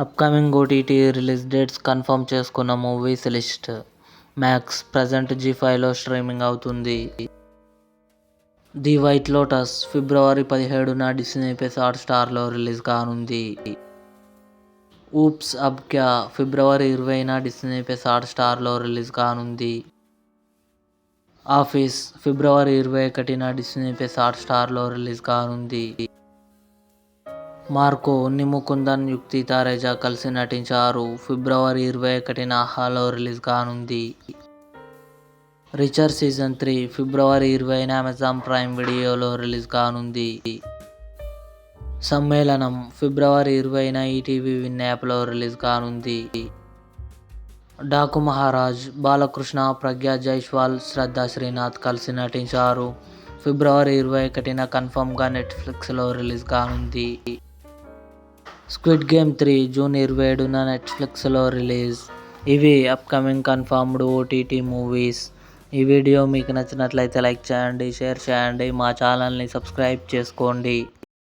Upcoming OTT release dates confirm చేసుకున్న movies list. Max present జీ5లో streaming అవుతుంది. The white lotus February 17న Disney plus హాట్‌స్టార్లో release కానుంది. ఊప్స్ అబ్ క్యా ఫిబ్రవరి 20న డిస్నీ ప్లస్ హాట్‌స్టార్లో రిలీజ్ కానుంది. ఆఫీస్ ఫిబ్రవరి 21న డిస్నీ ప్లస్ హాట్‌స్టార్లో రిలీజ్ కానుంది. మార్కో ఉన్ని ముకుందన్, యుక్తి తారేజా కలిసి నటించారు. ఫిబ్రవరి 21న ఆహాలో రిలీజ్ కానుంది. రిచర్ సీజన్ 3 ఫిబ్రవరి 20న అమెజాన్ ప్రైమ్ వీడియోలో రిలీజ్ కానుంది. సమ్మేళనం ఫిబ్రవరి 20న ఈటీవీ విన్ యాప్లో రిలీజ్ కానుంది. డాకు మహారాజ్ బాలకృష్ణ, ప్రగ్యా జైస్వాల్, శ్రద్ధా శ్రీనాథ్ కలిసి నటించారు. ఫిబ్రవరి 21న కన్ఫర్మ్గా నెట్ఫ్లిక్స్లో రిలీజ్ కానుంది. స్క్విడ్ గేమ్ 3 జూన్ 27న నెట్ఫ్లిక్స్లో రిలీజ్. ఇవి అప్కమింగ్ కన్ఫర్మ్డ్ ఓటీటీ మూవీస్. ఈ వీడియో మీకు నచ్చినట్లయితే లైక్ చేయండి, షేర్ చేయండి, మా ఛానల్ని సబ్స్క్రైబ్ చేసుకోండి.